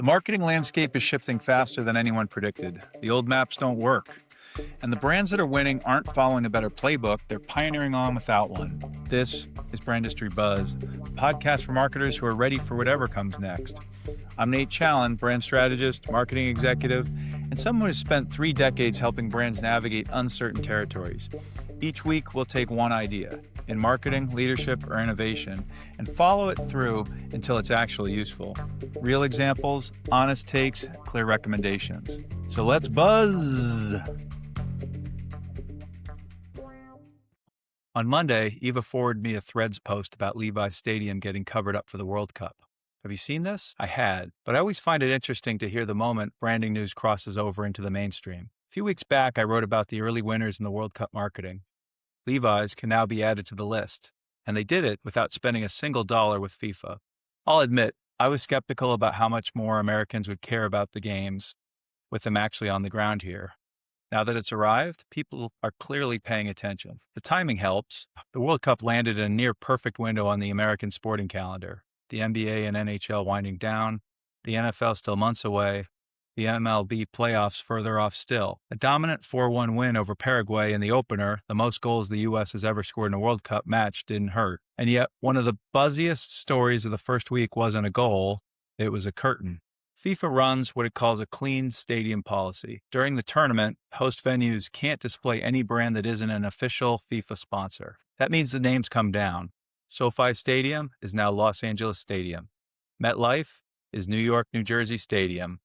The marketing landscape is shifting faster than anyone predicted. The old maps don't work. And the brands that are winning aren't following a better playbook, they're pioneering on without one. This is Brandistry Buzz, a podcast for marketers who are ready for whatever comes next. I'm Nate Challen, brand strategist, marketing executive, and someone who's spent 3 decades helping brands navigate uncertain territories. Each week, we'll take one idea, in marketing, leadership, or innovation, and follow it through until it's actually useful. Real examples, honest takes, clear recommendations. So let's buzz! On Monday, Eva forwarded me a Threads post about Levi Stadium getting covered up for the World Cup. Have you seen this? I had, but I always find it interesting to hear the moment branding news crosses over into the mainstream. A few weeks back, I wrote about the early winners in the World Cup marketing. Levi's can now be added to the list, and they did it without spending a single dollar with FIFA. I'll admit, I was skeptical about how much more Americans would care about the games with them actually on the ground here. Now that it's arrived, people are clearly paying attention. The timing helps. The World Cup landed in a near-perfect window on the American sporting calendar. The NBA and NHL winding down, the NFL still months away, the MLB playoffs further off still. A dominant 4-1 win over Paraguay in the opener, the most goals the U.S. has ever scored in a World Cup match, didn't hurt. And yet, one of the buzziest stories of the first week wasn't a goal, it was a curtain. FIFA runs what it calls a clean stadium policy. During the tournament, host venues can't display any brand that isn't an official FIFA sponsor. That means the names come down. SoFi Stadium is now Los Angeles Stadium. MetLife is New York, New Jersey Stadium.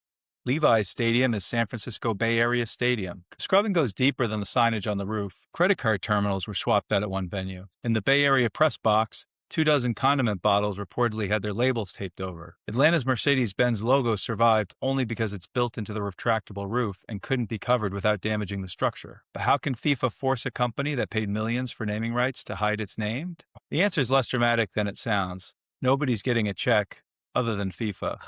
Levi's Stadium is San Francisco Bay Area Stadium. Scrubbing goes deeper than the signage on the roof. Credit card terminals were swapped out at one venue. In the Bay Area press box, 24 condiment bottles reportedly had their labels taped over. Atlanta's Mercedes-Benz logo survived only because it's built into the retractable roof and couldn't be covered without damaging the structure. But how can FIFA force a company that paid millions for naming rights to hide its name? The answer is less dramatic than it sounds. Nobody's getting a check other than FIFA.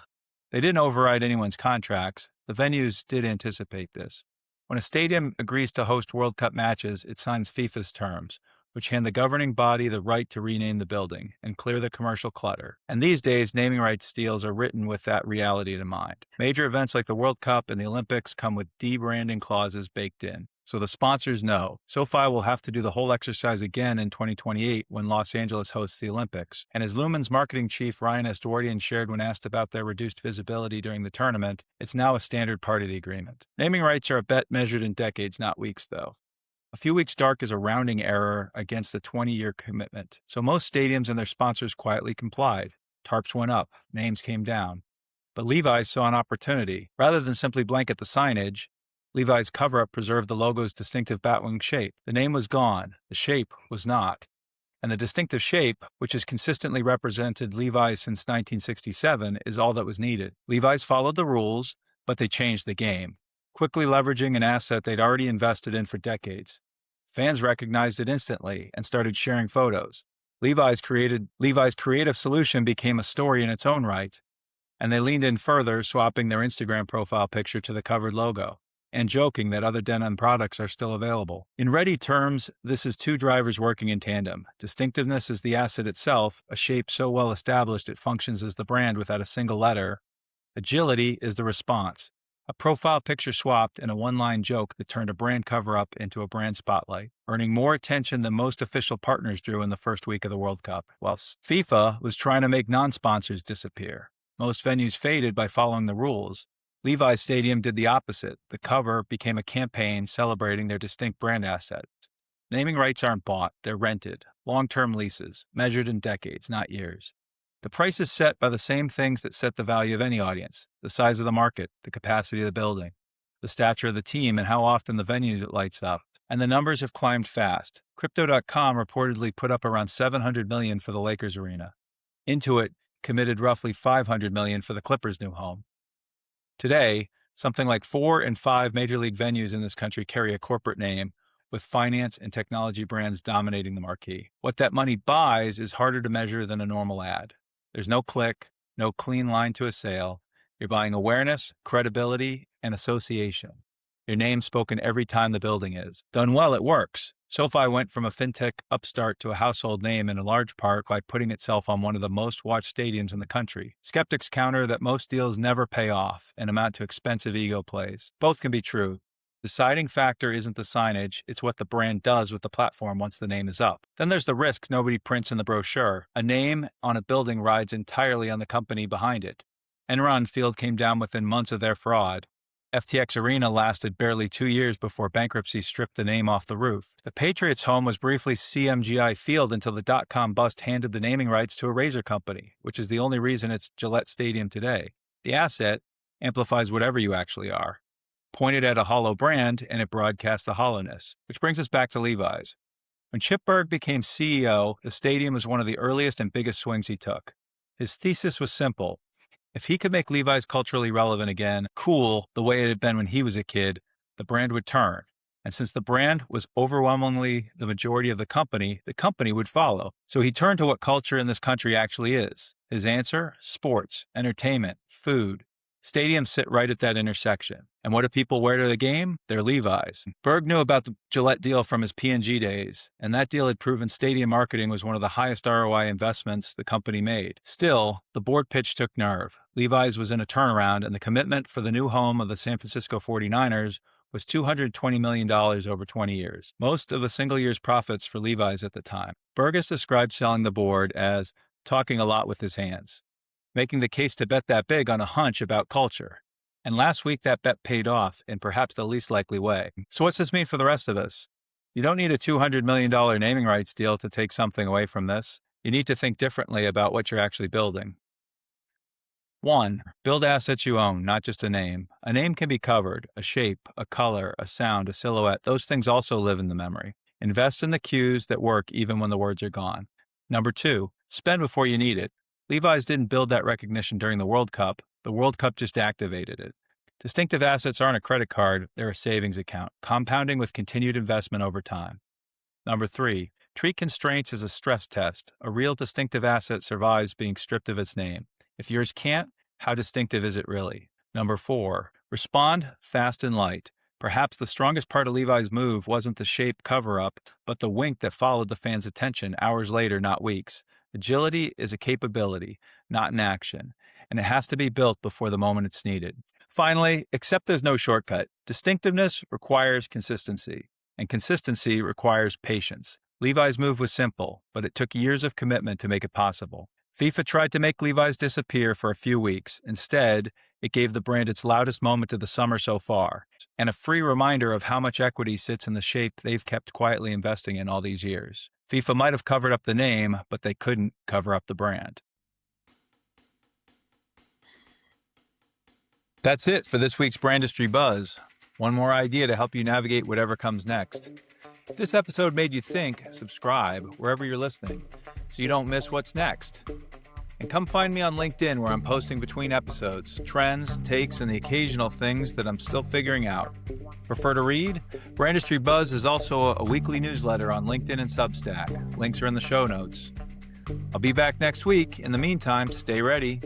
They didn't override anyone's contracts. The venues did anticipate this. When a stadium agrees to host World Cup matches, it signs FIFA's terms, which hand the governing body the right to rename the building and clear the commercial clutter. And these days, naming rights deals are written with that reality in mind. Major events like the World Cup and the Olympics come with debranding clauses baked in. So the sponsors know. SoFi will have to do the whole exercise again in 2028 when Los Angeles hosts the Olympics. And as Lumen's marketing chief Ryan Asdourian shared when asked about their reduced visibility during the tournament, it's now a standard part of the agreement. Naming rights are a bet measured in decades, not weeks, though. A few weeks dark is a rounding error against a 20-year commitment. So most stadiums and their sponsors quietly complied. Tarps went up, names came down. But Levi's saw an opportunity. Rather than simply blanket the signage, Levi's cover-up preserved the logo's distinctive batwing shape. The name was gone, the shape was not. And the distinctive shape, which has consistently represented Levi's since 1967, is all that was needed. Levi's followed the rules, but they changed the game, quickly leveraging an asset they'd already invested in for decades. Fans recognized it instantly and started sharing photos. Levi's creative solution became a story in its own right, and they leaned in further, swapping their Instagram profile picture to the covered logo, and joking that other denim products are still available. In ready terms, this is 2 drivers working in tandem. Distinctiveness is the asset itself, a shape so well established it functions as the brand without a single letter. Agility is the response. A profile picture swapped and a one-line joke that turned a brand cover-up into a brand spotlight, earning more attention than most official partners drew in the first week of the World Cup. While FIFA was trying to make non-sponsors disappear. Most venues faded by following the rules. Levi's Stadium did the opposite. The cover became a campaign celebrating their distinct brand assets. Naming rights aren't bought, they're rented. Long-term leases, measured in decades, not years. The price is set by the same things that set the value of any audience: the size of the market, the capacity of the building, the stature of the team, and how often the venue lights up. And the numbers have climbed fast. Crypto.com reportedly put up around $700 million for the Lakers arena. Intuit committed roughly $500 million for the Clippers' new home. Today, something like 4 in 5 major league venues in this country carry a corporate name, with finance and technology brands dominating the marquee. What that money buys is harder to measure than a normal ad. There's no click, no clean line to a sale. You're buying awareness, credibility, and association. Your name's spoken every time the building is. Done well, it works. SoFi went from a fintech upstart to a household name in a large part by putting itself on one of the most watched stadiums in the country. Skeptics counter that most deals never pay off and amount to expensive ego plays. Both can be true. The deciding factor isn't the signage, it's what the brand does with the platform once the name is up. Then there's the risks nobody prints in the brochure. A name on a building rides entirely on the company behind it. Enron Field came down within months of their fraud. FTX Arena lasted barely 2 years before bankruptcy stripped the name off the roof. The Patriots' home was briefly CMGI Field until the dot-com bust handed the naming rights to a razor company, which is the only reason it's Gillette Stadium today. The asset amplifies whatever you actually are. Point it at a hollow brand, and it broadcasts the hollowness. Which brings us back to Levi's. When Chip Bergh became CEO, the stadium was one of the earliest and biggest swings he took. His thesis was simple. If he could make Levi's culturally relevant again, cool, the way it had been when he was a kid, the brand would turn. And since the brand was overwhelmingly the majority of the company would follow. So he turned to what culture in this country actually is. His answer? Sports, entertainment, food. Stadiums sit right at that intersection. And what do people wear to the game? They're Levi's. Bergh knew about the Gillette deal from his P&G days, and that deal had proven stadium marketing was one of the highest ROI investments the company made. Still, the board pitch took nerve. Levi's was in a turnaround, and the commitment for the new home of the San Francisco 49ers was $220 million over 20 years, most of a single year's profits for Levi's at the time. Bergh described selling the board as talking a lot with his hands, making the case to bet that big on a hunch about culture. And last week that bet paid off in perhaps the least likely way. So what's this mean for the rest of us? You don't need a $200 million naming rights deal to take something away from this. You need to think differently about what you're actually building. 1. Build assets you own, not just a name. A name can be covered, a shape, a color, a sound, a silhouette. Those things also live in the memory. Invest in the cues that work even when the words are gone. 2. Spend before you need it. Levi's didn't build that recognition during the World Cup. The World Cup just activated it. Distinctive assets aren't a credit card, they're a savings account, compounding with continued investment over time. 3. Treat constraints as a stress test. A real distinctive asset survives being stripped of its name. If yours can't, how distinctive is it really? 4. Respond fast and light. Perhaps the strongest part of Levi's move wasn't the shape cover-up, but the wink that followed the fans' attention hours later, not weeks. Agility is a capability, not an action, and it has to be built before the moment it's needed. Finally, accept there's no shortcut. Distinctiveness requires consistency, and consistency requires patience. Levi's move was simple, but it took years of commitment to make it possible. FIFA tried to make Levi's disappear for a few weeks. Instead, it gave the brand its loudest moment of the summer so far, and a free reminder of how much equity sits in the shape they've kept quietly investing in all these years. FIFA might have covered up the name, but they couldn't cover up the brand. That's it for this week's Brandistry Buzz. One more idea to help you navigate whatever comes next. If this episode made you think, subscribe wherever you're listening so you don't miss what's next. And come find me on LinkedIn where I'm posting between episodes, trends, takes, and the occasional things that I'm still figuring out. Prefer to read? Brandistry Buzz is also a weekly newsletter on LinkedIn and Substack. Links are in the show notes. I'll be back next week. In the meantime, stay ready.